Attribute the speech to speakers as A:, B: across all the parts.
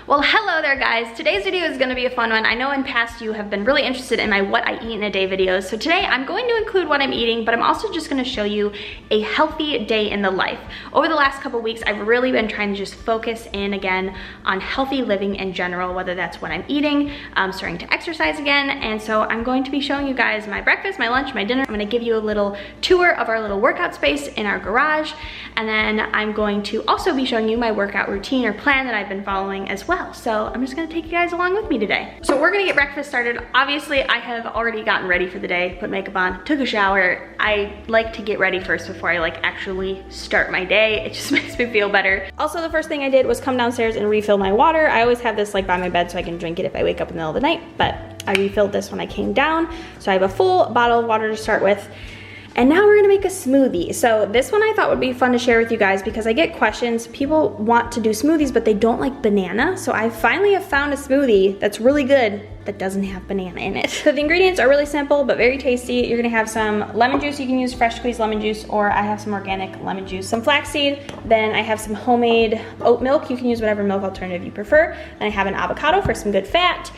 A: Well, hello there guys. Today's video is gonna be a fun one. I know in past you have been really interested in my what I eat in a day videos. So today I'm going to include what I'm eating, but I'm also just gonna show you a healthy day in the life. Over the last couple weeks, I've really been trying to just focus in again on healthy living in general, whether that's what I'm eating, starting to exercise again. And so I'm going to be showing you guys my breakfast, my lunch, my dinner. I'm gonna give you a little tour of our little workout space in our garage. And then I'm going to also be showing you my workout routine or plan that I've been following as well. So I'm just gonna take you guys along with me today. So we're gonna get breakfast started. Obviously, I have already gotten ready for the day, put makeup on, took a shower. I like to get ready first before I actually start my day. It just makes me feel better. Also, the first thing I did was come downstairs and refill my water. I always have this by my bed so I can drink it if I wake up in the middle of the night, but I refilled this when I came down. So I have a full bottle of water to start with. And now we're gonna make a smoothie. So this one I thought would be fun to share with you guys because I get questions. People want to do smoothies, but they don't like banana. So I finally have found a smoothie that's really good that doesn't have banana in it. So the ingredients are really simple, but very tasty. You're gonna have some lemon juice. You can use fresh squeezed lemon juice, or I have some organic lemon juice, some flaxseed. Then I have some homemade oat milk. You can use whatever milk alternative you prefer. And I have an avocado for some good fat.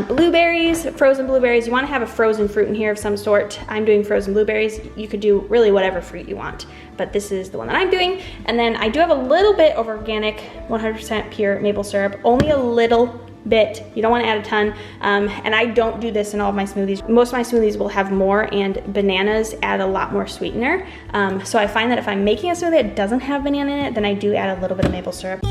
A: Blueberries, frozen blueberries. You wanna have a frozen fruit in here of some sort. I'm doing frozen blueberries. You could do really whatever fruit you want, but this is the one that I'm doing. And then I do have a little bit of organic, 100% pure maple syrup, only a little bit. You don't want to add a ton. And I don't do this in all of my smoothies. Most of my smoothies will have more, and bananas add a lot more sweetener. So I find that if I'm making a smoothie that doesn't have banana in it, then I do add a little bit of maple syrup.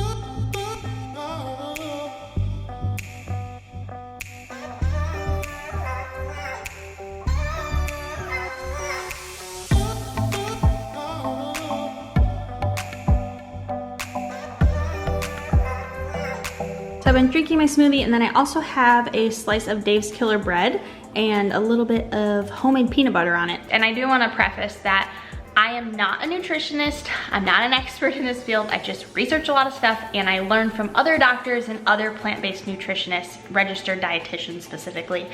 A: So I've been drinking my smoothie, and then I also have a slice of Dave's Killer bread and a little bit of homemade peanut butter on it. And I do want to preface that I am not a nutritionist. I'm not an expert in this field. I just researched a lot of stuff, and I learned from other doctors and other plant-based nutritionists, registered dietitians specifically.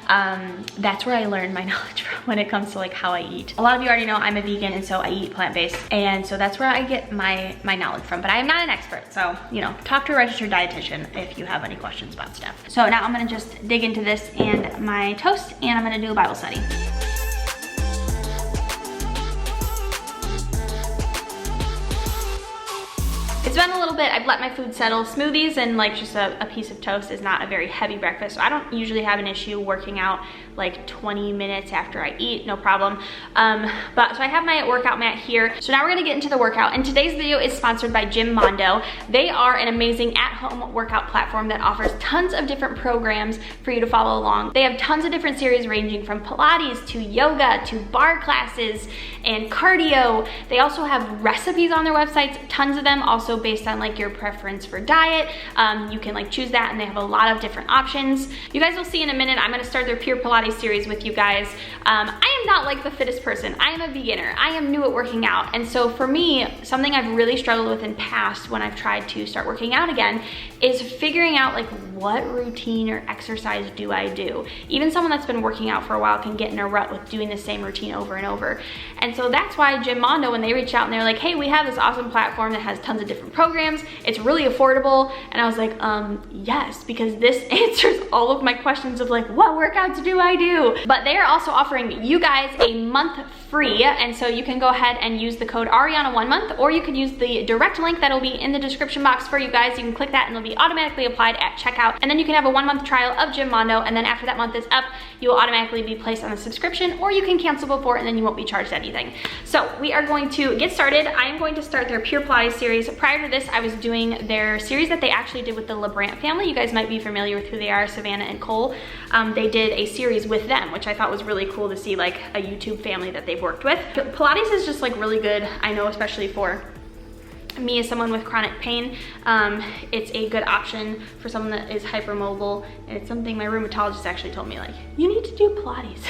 A: That's where I learned my knowledge from when it comes to how I eat. A lot of you already know I'm a vegan, and so I eat plant-based, and so that's where I get my knowledge from. But I am not an expert, so talk to a registered dietitian if you have any questions about stuff. So now I'm gonna just dig into this and my toast, and I'm gonna do a Bible study. It's been a little bit, I've let my food settle. Smoothies and just a piece of toast is not a very heavy breakfast. So I don't usually have an issue working out 20 minutes after I eat, no problem. So I have my workout mat here. So now we're gonna get into the workout, and today's video is sponsored by Gym Mondo. They are an amazing at-home workout platform that offers tons of different programs for you to follow along. They have tons of different series ranging from Pilates to yoga to bar classes and cardio. They also have recipes on their websites, tons of them, also based on your preference for diet. You can choose that, and they have a lot of different options. You guys will see in a minute. I'm gonna start their Pure Pilates series with you guys. I am not the fittest person. I am a beginner. I am new at working out, and so for me, something I've really struggled with in past when I've tried to start working out again is figuring out what routine or exercise do I do. Even someone that's been working out for a while can get in a rut with doing the same routine over and over. And so that's why Gym Mondo, when they reached out and they're like, hey, we have this awesome platform that has tons of different programs, it's really affordable. And I was like, yes, because this answers all of my questions of what workouts do I do? But they are also offering you guys a month free, and so you can go ahead and use the code Arianna 1 month, or you could use the direct link that'll be in the description box for you guys. You can click that and it'll be automatically applied at checkout, and then you can have a 1 month trial of Gym Mondo, and then after that month is up, you will automatically be placed on a subscription, or you can cancel before and then you won't be charged anything. So we are going to get started. I am going to start their Pure Pilates series. Prior to this, I was doing their series that they actually did with the LeBrant family. You guys might be familiar with who they are, Savannah and Cole. They did a series with them, which I thought was really cool to see a YouTube family that they've worked with. Pilates is just really good, I know, especially for me as someone with chronic pain. It's a good option for someone that is hypermobile, and it's something my rheumatologist actually told me, you need to do Pilates.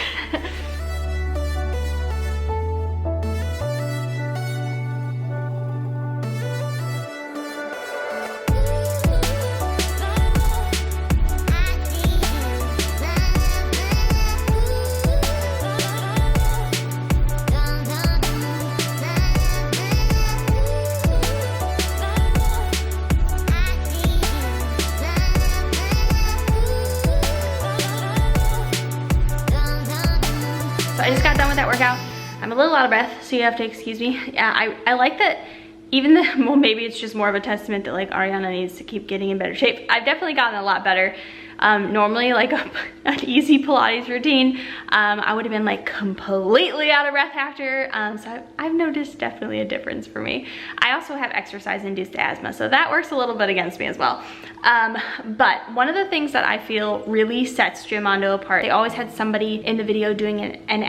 A: with that workout. I'm a little out of breath, so you have to excuse me. Yeah, I like that. Even the, well, maybe it's just more of a testament that like Arianna needs to keep getting in better shape. I've definitely gotten a lot better. Normally like an easy Pilates routine, I would have been like completely out of breath after. So I've noticed definitely a difference for me. I also have exercise-induced asthma, so that works a little bit against me as well. But one of the things that I feel really sets Gymmondo apart, they always had somebody in the video doing an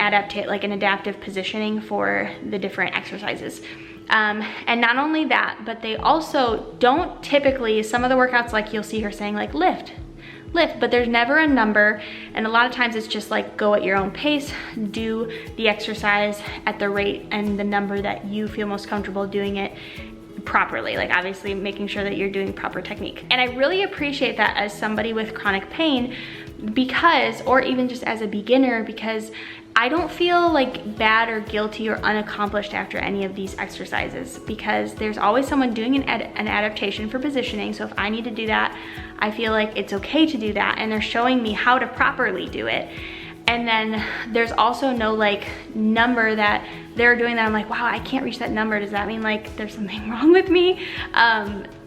A: adaptive positioning for the different exercises. And not only that, but they also don't typically, some of the workouts like you'll see her saying like lift, but there's never a number, and a lot of times it's just like go at your own pace, do the exercise at the rate and the number that you feel most comfortable doing it properly, like obviously making sure that you're doing proper technique. And I really appreciate that as somebody with chronic pain, because, or even just as a beginner, because I don't feel like bad or guilty or unaccomplished after any of these exercises, because there's always someone doing an adaptation for positioning. So if I need to do that, I feel like it's okay to do that, and they're showing me how to properly do it. And then there's also no like number that they're doing that I'm like, wow, I can't reach that number. Does that mean like there's something wrong with me?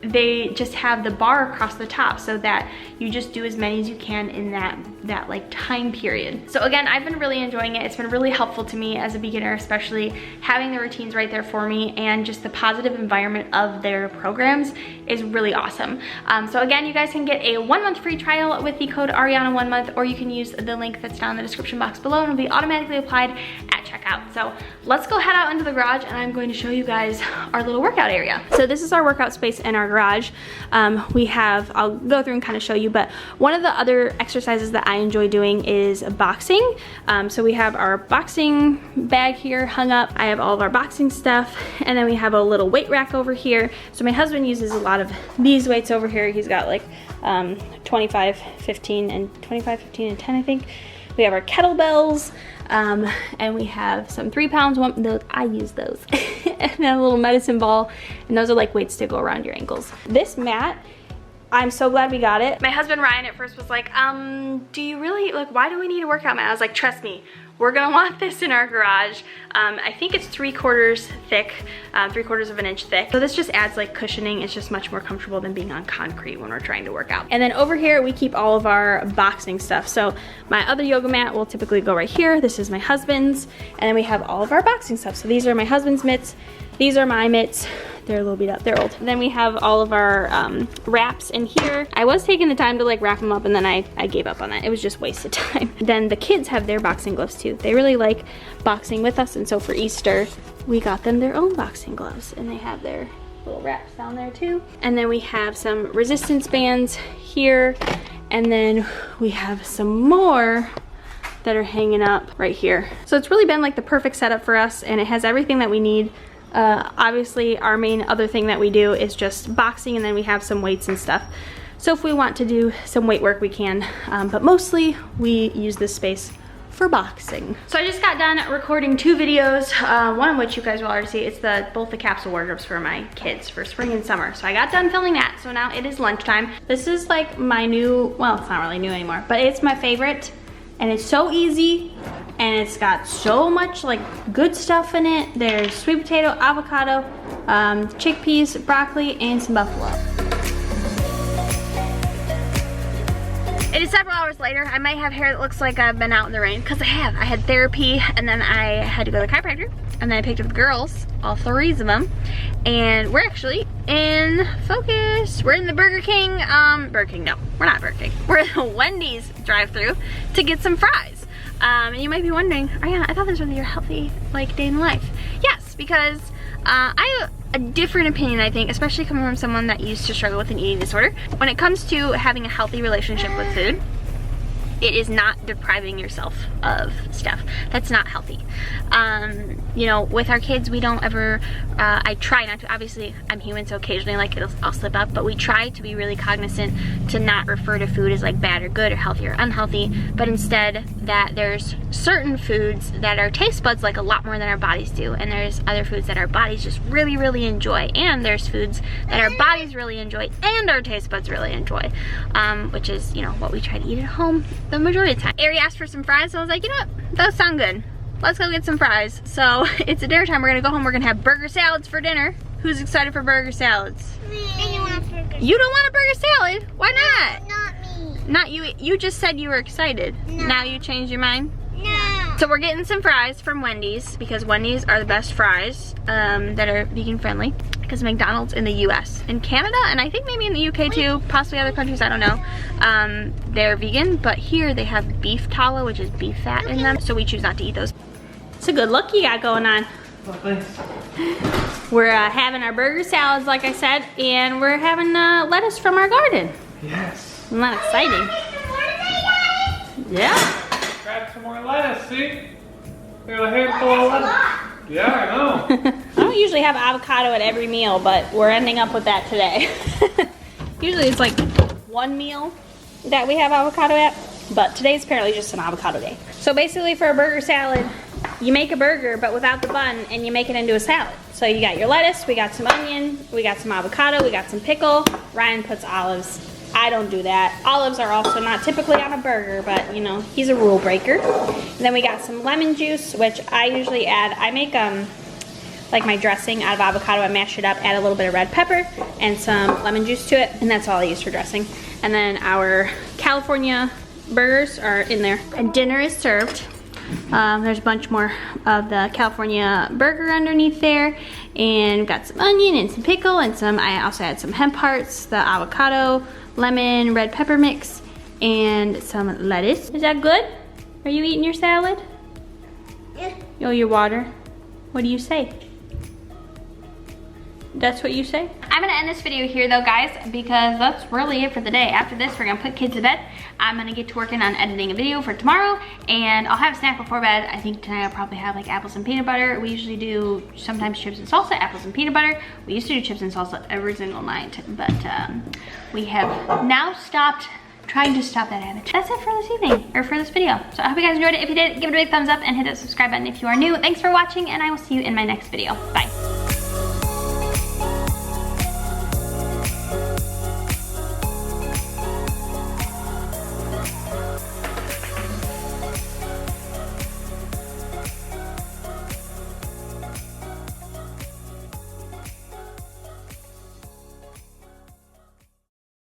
A: They just have the bar across the top so that you just do as many as you can in that like time period. So again, I've been really enjoying it. It's been really helpful to me as a beginner, especially having the routines right there for me, and just the positive environment of their programs is really awesome. So again, you guys can get a 1-month free trial with the code Arianna 1 month, or you can use the link that's down in the description box below and it'll be automatically applied at checkout. So let's go head out into the garage and I'm going to show you guys our little workout area. So this is our workout space in our garage. We have, I'll go through and kind of show you, but one of the other exercises that I enjoy doing is boxing. So we have our boxing bag here hung up. I have all of our boxing stuff, and then we have a little weight rack over here. So my husband uses a lot of these weights over here. He's got like 25, 15, and 25, 15, and 10, I think. We have our kettlebells, and we have some 3 pounds, I use those, and then a little medicine ball, and those are like weights to go around your ankles. This mat, I'm so glad we got it. My husband Ryan at first was like, do you really, like, why do we need a workout mat? I was like, trust me, we're gonna want this in our garage. I think it's 3/4 thick, 3/4 of an inch thick. So this just adds like cushioning. It's just much more comfortable than being on concrete when we're trying to work out. And then over here, we keep all of our boxing stuff. So my other yoga mat will typically go right here. This is my husband's. And then we have all of our boxing stuff. So these are my husband's mitts. These are my mitts. They're a little beat up, they're old. And then we have all of our wraps in here. I was taking the time to like wrap them up, and then I gave up on that. It was just wasted time. Then the kids have their boxing gloves too. They really like boxing with us, and so for Easter, we got them their own boxing gloves, and they have their little wraps down there too. And then we have some resistance bands here, and then we have some more that are hanging up right here. So it's really been like the perfect setup for us, and it has everything that we need. Obviously our main other thing that we do is just boxing, and then we have some weights and stuff. So if we want to do some weight work, we can, but mostly we use this space for boxing. So I just got done recording 2 videos, one of which you guys will already see. It's both the capsule wardrobes for my kids for spring and summer. So I got done filming that, so now it is lunchtime. This is like my new, well, it's not really new anymore, but it's my favorite, and it's so easy. And it's got so much like good stuff in it. There's sweet potato, avocado, chickpeas, broccoli, and some buffalo. It is several hours later. I might have hair that looks like I've been out in the rain, because I have. I had therapy, and then I had to go to the chiropractor, and then I picked up the girls, all 3 of them, and we're actually in Focus. We're in the Burger King, no, we're not Burger King. We're in the Wendy's drive-thru to get some fries. And you might be wondering, Arianna, I thought this was your healthy like day in the life. Yes, because I have a different opinion, I think, especially coming from someone that used to struggle with an eating disorder. When it comes to having a healthy relationship with food, it is not depriving yourself of stuff. That's not healthy. You know, with our kids, we don't ever, I try not to, obviously I'm human, so occasionally like I'll slip up, but we try to be really cognizant to not refer to food as like bad or good or healthy or unhealthy, but instead that there's certain foods that our taste buds like a lot more than our bodies do, and there's other foods that our bodies just really, really enjoy, and there's foods that our bodies really enjoy and our taste buds really enjoy, which is, you know, what we try to eat at home the majority of the time. Ari asked for some fries, so I was like, you know what, those sound good. let's go get some fries. So it's a dinner time. We're gonna go home. We're gonna have burger salads for dinner. Who's excited for burger salads?
B: Me. I want burger.
A: You don't want a burger salad? Why not?
B: Not me.
A: Not you. You just said you were excited.
B: No.
A: Now you changed your mind?
B: No.
A: So we're getting some fries from Wendy's because Wendy's are the best fries that are vegan friendly. Because McDonald's in the US, in Canada, and I think maybe in the UK too, possibly other countries, I don't know. They're vegan, but here they have beef tallow, which is beef fat in them, so we choose not to eat those. It's a good look you got going on.
C: Oh, thanks.
A: We're having our burger salads, like I said, and we're having lettuce from our garden.
C: Yes.
A: Isn't that exciting? Yeah.
C: Grab some more lettuce, see? We got a handful of lettuce. Yeah, I know.
A: I don't usually have avocado at every meal, but we're ending up with that today. Usually it's like one meal that we have avocado at, but today's apparently just an avocado day. So basically for a burger salad, you make a burger but without the bun and you make it into a salad. So you got your lettuce, we got some onion, we got some avocado, we got some pickle. Ryan puts olives. I don't do that. Olives are also not typically on a burger, but you know, he's a rule breaker. And then we got some lemon juice, which I usually add. I make like my dressing out of avocado. I mash it up, add a little bit of red pepper and some lemon juice to it, and that's all I use for dressing. And then our California burgers are in there. And dinner is served. There's a bunch more of the California burger underneath there, and we've got some onion and some pickle and some, I also had some hemp hearts, the avocado, lemon, red pepper mix, and some lettuce. Is that good? Are you eating your salad?
B: Yeah.
A: Oh, your water. What do you say? That's what you say? I'm gonna end this video here though, guys, because that's really it for the day. After this, we're gonna put kids to bed. I'm gonna get to working on editing a video for tomorrow, and I'll have a snack before bed. I think tonight I'll probably have like apples and peanut butter. We usually do sometimes chips and salsa, apples and peanut butter. We used to do chips and salsa every single night, but we have now stopped trying to stop that habit. That's it for this evening, or for this video. So I hope you guys enjoyed it. If you did, give it a big thumbs up and hit that subscribe button if you are new. Thanks for watching, and I will see you in my next video. Bye.